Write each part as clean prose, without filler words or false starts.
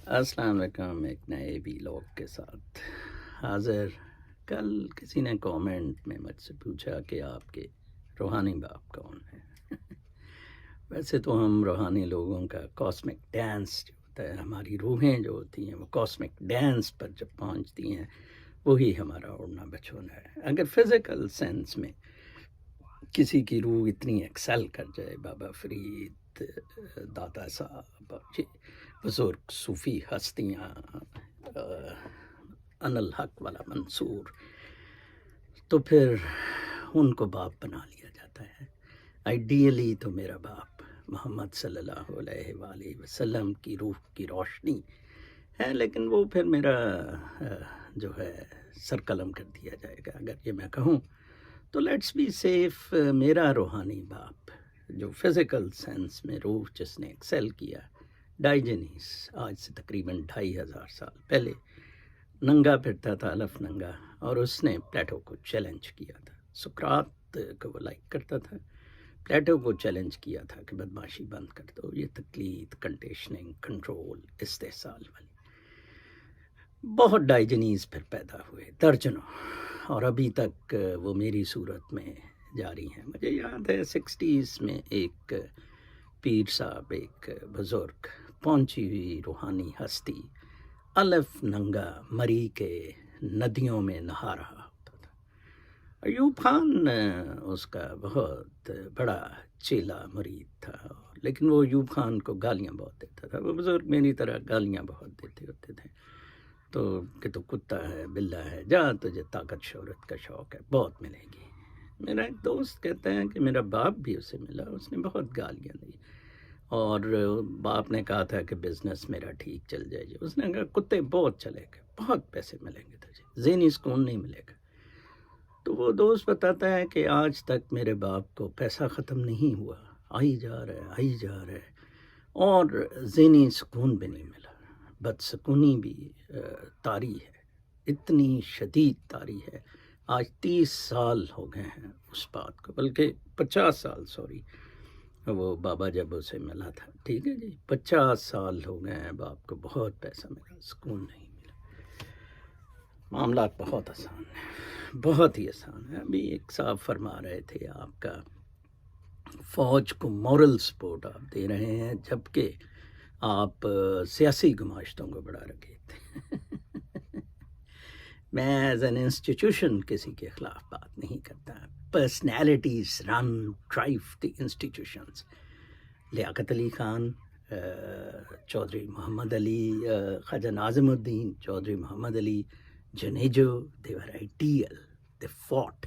अस्सलाम वालेकुम। एक नए व्लॉग के साथ हाज़िर। कल किसी ने कमेंट में मुझसे पूछा कि आपके रूहानी बाप कौन है। वैसे तो हम रूहानी लोगों का कॉस्मिक डांस जो होता है, हमारी रूहें जो होती हैं वो कॉस्मिक डांस पर जब पहुंचती हैं वही हमारा उड़ना बचोना है। अगर फ़िज़िकल सेंस में किसी की रूह इतनी एक्सेल कर जाए, बाबा फरीद, दाता साहब, बुज़ुर्ग सूफ़ी हस्तियाँ, अनल हक वाला मंसूर, तो फिर उनको बाप बना लिया जाता है। आइडियली तो मेरा बाप मोहम्मद सल्लल्लाहु अलैहि वसल्लम की रूह की रोशनी है, लेकिन वो फिर मेरा जो है सरकलम कर दिया जाएगा अगर ये मैं कहूँ तो। लेट्स बी सेफ, मेरा रूहानी बाप जो फिज़िकल सेंस में रूह जिसने एक्सेल किया, डाइजेनिस, आज से तकरीबन 2500 साल पहले नंगा फिरता था, अलफ नंगा, और उसने प्लेटो को चैलेंज किया था। सुकरात को वो लाइक करता था, प्लेटो को चैलेंज किया था कि बदमाशी बंद कर दो, ये तकलीद, कंडीशनिंग, कंट्रोल, इस्तेसाल वाली। बहुत डाइजेनीज फिर पैदा हुए दर्जनों, और अभी तक वो मेरी सूरत में जारी हैं। मुझे याद है 60s में एक पीर साहब, एक बुज़ुर्ग, पहुंची हुई रूहानी हस्ती, अलफ नंगा मरी के नदियों में नहा रहा होता था। अयूब खान उसका बहुत बड़ा चेला मुरीद था, लेकिन वो अयूब खान को गालियाँ बहुत देता था। वो बुज़ुर्ग मेरी तरह गालियाँ बहुत देते होते थे, तो कि तो कुत्ता है, बिल्ला है, जा तुझे ताकत शोहरत का शौक़ है, बहुत मिलेगी। मेरा एक दोस्त कहता है कि मेरा बाप भी उसे मिला, उसने बहुत गालियाँ दी, और बाप ने कहा था कि बिज़नेस मेरा ठीक चल जाएगी। उसने कहा कुत्ते बहुत चलेंगे, बहुत पैसे मिलेंगे तुझे, ज़हनी सुकून नहीं मिलेगा। तो वो दोस्त बताता है कि आज तक मेरे बाप को पैसा ख़त्म नहीं हुआ, आई जा रहा है, और ज़हनी सुकून भी नहीं मिला। बदसकूनी भी तारी है, इतनी शदीद तारी है। आज 30 साल हो गए हैं उस बात को, बल्कि 50 साल, सॉरी, वो बाबा जब उसे मिला था, ठीक है जी, 50 साल हो गए हैं बाप को, बहुत पैसा मिला, सुकून नहीं मिला। मामला बहुत आसान है, बहुत ही आसान है। अभी एक साहब फरमा रहे थे आपका फ़ौज को मॉरल सपोर्ट आप दे रहे हैं, जबकि आप सियासी गुमाश्तों को बढ़ा रखे थे। मैं एज एन इंस्टीट्यूशन किसी के ख़िलाफ़ बात नहीं करता। Personalities run drive the institutions. Liaquat Ali Khan, Chaudhry Mohammad Ali, Khwaja Nazimuddin, Chaudhry Mohammad Ali, Junejo, they were ideal, they fought.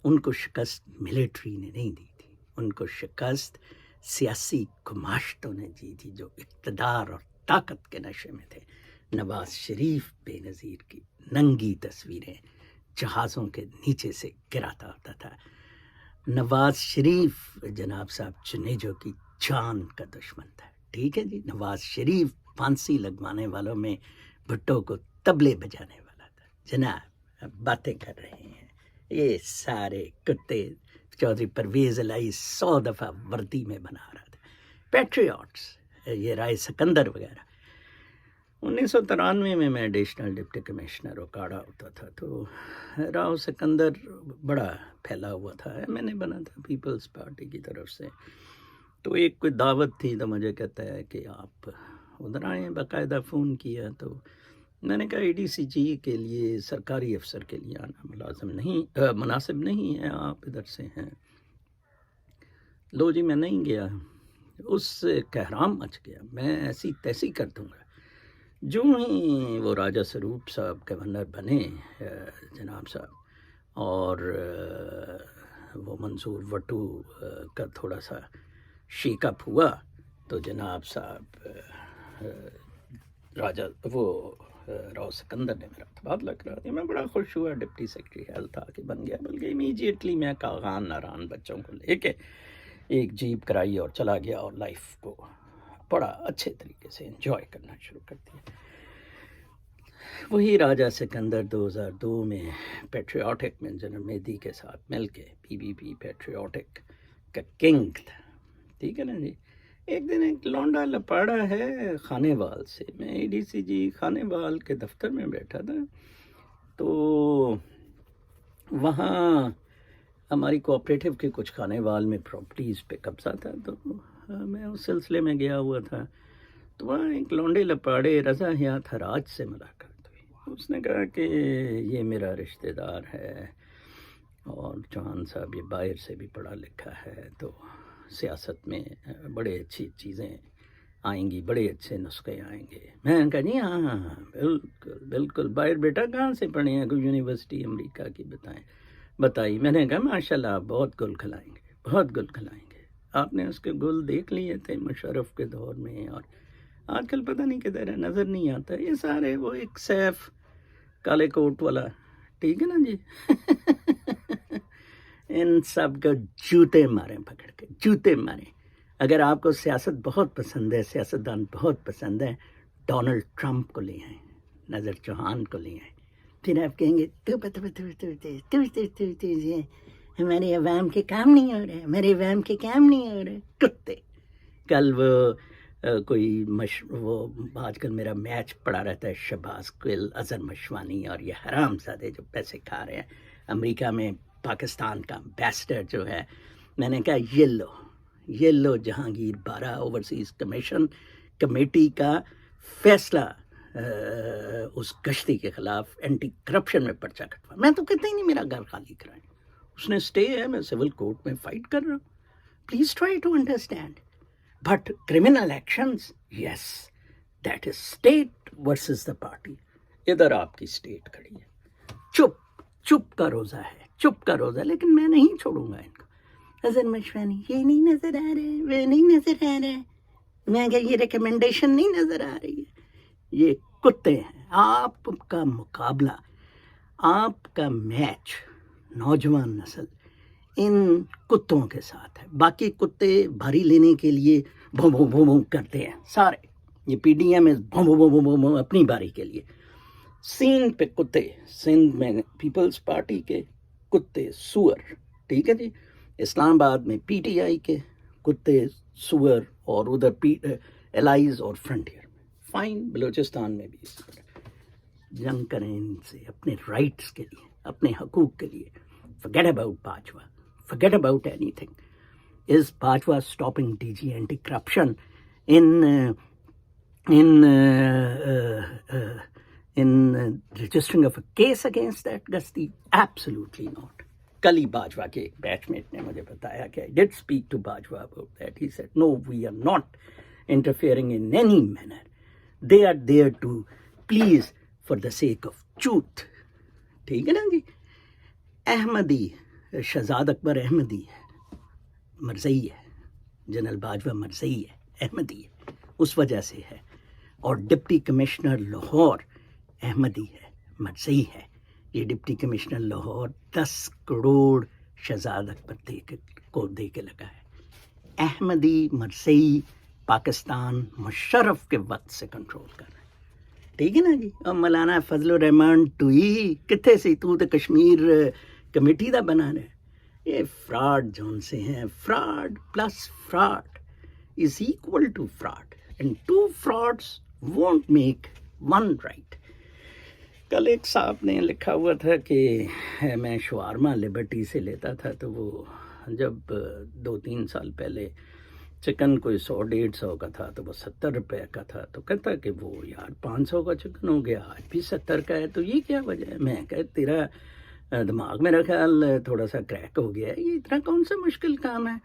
उनको शिकस्त मिलिट्री ने नहीं दी थी, उनको शिकस्त सियासी गुमाश्तों ने दी थी जो इक़्तिदार और ताकत के नशे में थे। नवाज़ शरीफ बेनज़ीर की नंगी तस्वीरें जहाज़ों के नीचे से गिराता होता था। नवाज़ शरीफ जनाब साहब जुनेजो की जान का दुश्मन था, ठीक है जी। नवाज़ शरीफ फांसी लगवाने वालों में भुट्टो को तबले बजाने वाला था। जनाब बातें कर रहे हैं ये सारे कुत्ते। चौधरी परवेज़ इलाही 100 दफ़ा वर्दी में बना रहा था। पैट्रियट्स, ये राय सिकंदर वगैरह। 1993 में मैं एडिशनल डिप्टी कमिश्नर ओकाड़ा होता था, तो राव सिकंदर बड़ा फैला हुआ था, मैंने बना था पीपल्स पार्टी की तरफ से। तो एक कोई दावत थी, तो मुझे कहता है कि आप उधर आएँ। बाकायदा फ़ोन किया तो मैंने कहा ADCG के लिए, सरकारी अफसर के लिए आना मुनासिब नहीं है, आप इधर से हैं। लो जी, मैं नहीं गया। उस कहराम मच गया, मैं ऐसी तैसी कर दूँगा। जो ही वो राजा स्वरूप साहब गवर्नर बने जनाब साहब, और वो मंसूर वटू का थोड़ा सा शेकअप हुआ, तो जनाब साहब राजा वो राव सिकंदर ने मेरा तबादला करा दिया। मैं बड़ा खुश हुआ, डिप्टी सेक्रेटरी हेल्थ आके बन गया। बल्कि इमीडिएटली मैं कागान नारान बच्चों को लेके एक जीप कराई और चला गया, और लाइफ को बड़ा अच्छे तरीके से एंजॉय करना शुरू कर दिया। वही राजा सिकंदर 2002 में पैट्रियाटिक में जनरल मेहदी के साथ मिल के PBP पैट्रियाटिक का किंग था, ठीक है ना जी। ایک دن ایک لونڈا لپاڑا ہے خانے وال سے، میں ADCG خانے وال کے دفتر میں بیٹھا تھا، تو وہاں ہماری کوآپریٹو کے کچھ خانے وال میں پراپرٹیز پہ قبضہ تھا، تو میں اس سلسلے میں گیا ہوا تھا، تو وہاں ایک لونڈے لپاڑے رضا حیات حراج سے ملاقات ہوئی۔ اس نے کہا کہ یہ میرا رشتہ دار ہے اور چوہان صاحب یہ باہر سے بھی پڑھا لکھا ہے، تو سیاست میں بڑے اچھی چیزیں آئیں گی، بڑے اچھے نسخے آئیں گے۔ میں نے کہا جی ہاں ہاں ہاں بالکل بالکل، باہر بیٹا کہاں سے پڑھے ہیں؟ کوئی یونیورسٹی امریکہ کی بتائی۔ میں نے کہا ماشاء اللہ آپ بہت گل کھلائیں گے، بہت گل کھلائیں گے۔ آپ نے اس کے گل دیکھ لیے تھے مشرف کے دور میں، اور آج کل پتہ نہیں کدھر ہے، نظر نہیں آتا۔ یہ سارے وہ ایک سیف کالے کوٹ والا، ٹھیک ہے نا جی ان سب کو جوتے ماریں، پکڑ کے جوتے ماریں۔ اگر آپ کو سیاست بہت پسند ہے، سیاستدان بہت پسند ہے، ڈونلڈ ٹرمپ کو لے آئیں، نظر چوہان کو لے آئیں، پھر آپ کہیں گے ہمارے عوام کے کام نہیں ہو رہے، ہمارے عوام کے کام نہیں ہو رہے، کتے۔ کل وہ وہ آج کل میرا میچ پڑا رہتا ہے شہباز گل، اظہر مشوانی اور یہ حرام زادے جو پیسے کھا رہے ہیں امریکہ میں، پاکستان کا امبیسڈر جو ہے، میں نے کہا یہ لو جہانگیر بارہ اوورسیز کمیٹی کا فیصلہ اس گشتی کے خلاف اینٹی کرپشن میں پرچہ کٹوا، میں تو کہتا ہی نہیں میرا گھر خالی کرائیں، اس نے سٹے ہے، میں سول کورٹ میں فائٹ کر رہا ہوں، please try to understand. But criminal actions, yes, that is state versus the party۔ ادھر آپ کی سٹیٹ کھڑی ہے، چپ کا روزہ ہے، چپ کا روزہ، لیکن میں نہیں چھوڑوں گا ان کو۔ اظہر مشوانی یہ نہیں نظر آ رہے، وہ نہیں نظر آ رہے، میں کہ یہ ریکمنڈیشن نہیں نظر آ رہی ہے، یہ کتے ہیں۔ آپ کا مقابلہ، آپ کا میچ نوجوان نسل ان کتوں کے ساتھ ہے۔ باقی کتے بھاری لینے کے لیے بھوں بھوں بھوں بھوں کرتے ہیں سارے، یہ PDM ہے بھوں بھوں بھوں بھوں بھوں اپنی باری کے لیے۔ سندھ پہ کتے، سندھ میں پیپلز پارٹی کے کتے سور، ٹھیک ہے جی، اسلام آباد میں PTI کے کتے سور، اور ادھر الائز اور فرنٹیئر میں فائن، بلوچستان میں بھی اسی طرح جنگ کریں ان سے اپنے رائٹس کے لیے، اپنے حقوق کے لیے۔ forget about Bajwa, forget about anything۔ Is Bajwa stopping DG anti-corruption in registering of a case against that Gasti? Absolutely not۔ کل ہی باجوہ کے ایک بیچ میٹ نے مجھے بتایا کہ I did speak to Bajwa about that۔ He said, no, we are not interfering in any manner۔ They are there to please for the sake of truth۔ ٹھیک ہے نا جی۔ احمدی، شہزاد اکبر احمدی ہے، مرزئی ہے، جنرل باجوہ مرزئی ہے، احمدی ہے، اس وجہ سے ہے، اور ڈپٹی کمشنر لاہور احمدی ہے، مرزئی ہے۔ یہ ڈپٹی کمشنر لاہور 10 کروڑ شہزاد اکبر کو دے کے لگا ہے۔ احمدی مرزئی پاکستان مشرف کے وقت سے کنٹرول کر رہا ہے، ٹھیک ہے نا جی۔ اور مولانا فضل الرحمان ٹوئی کتنے سی تو کشمیر کمیٹی دا بنا رہے، یہ فراڈ جون سے ہیں، fraud plus fraud is equal to fraud and two frauds won't make one right۔ کل ایک صاحب نے لکھا ہوا تھا کہ میں شوارما لبرٹی سے لیتا تھا، تو وہ جب 2-3 سال پہلے چکن کوئی 100-150 کا تھا تو وہ 70 روپے کا تھا، تو کہتا کہ وہ یار 500 کا چکن ہو گیا، آج بھی 70 کا ہے، تو یہ کیا وجہ ہے؟ میں کہ تیرا دماغ میرا خیال تھوڑا سا کریک ہو گیا ہے، یہ اتنا کون سا مشکل کام ہے؟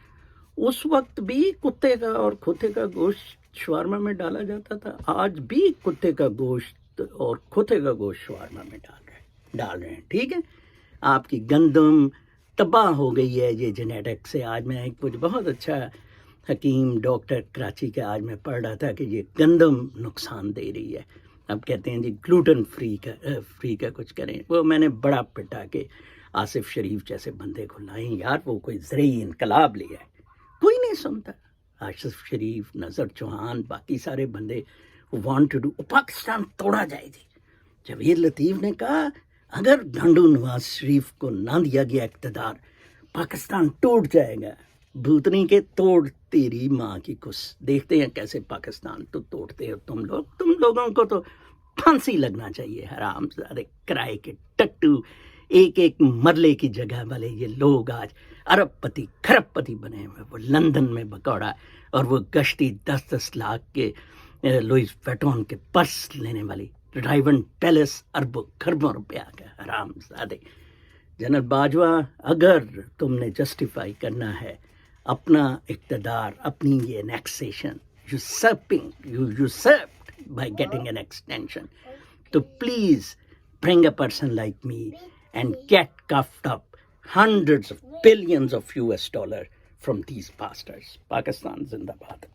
اس وقت بھی کتے کا اور کھوتے کا گوشت شوارما میں ڈالا جاتا تھا، آج بھی کتے کا گوشت اور کھوتے کا گوشت شوارما میں ڈال رہے ہیں، ٹھیک ہے۔ آپ کی گندم تباہ ہو گئی ہے یہ جینیٹک سے۔ آج میں ایک کچھ بہت اچھا حکیم ڈاکٹر کراچی کا آج میں پڑھ رہا تھا کہ یہ گندم نقصان دے رہی ہے، اب کہتے ہیں جی گلوٹن فری کا کچھ کریں۔ وہ میں نے بڑا پٹا کہ آصف شریف جیسے بندے کو لائیں یار، وہ کوئی زرعی انقلاب لیا ہے، کوئی نہیں سنتا۔ آصف شریف، نظر چوہان، باقی سارے بندے وانٹ ٹو ڈو، پاکستان توڑا جائے جی۔ جاوید لطیف نے کہا اگر ڈھنڈو نواز شریف کو نہ دیا گیا اقتدار، پاکستان ٹوٹ جائے گا۔ भूतनी के तोड़ तेरी माँ की कुस। देखते हैं कैसे पाकिस्तान तो तोड़ते हो तुम लोगों को तो फांसी लगना चाहिए, हरामजादे किराए के टट्टू। एक एक मरले की जगह वाले ये लोग आज अरबपति खरबपति बने हुए। वो लंदन में बकौड़ा और वो गश्ती 10-10 लाख के लुइस वेटॉन के पर्स लेने वाली राइवन पैलेस अरबों खरबों रुपया का हरामजादे। जनरल बाजवा, अगर तुमने जस्टिफाई करना है अपना इक़्तिदार, अपनी ये annexation, usurped by getting an extension, तो please bring a person like me and get cuffed up hundreds of billions of US dollars from these bastards. Pakistan zindabad.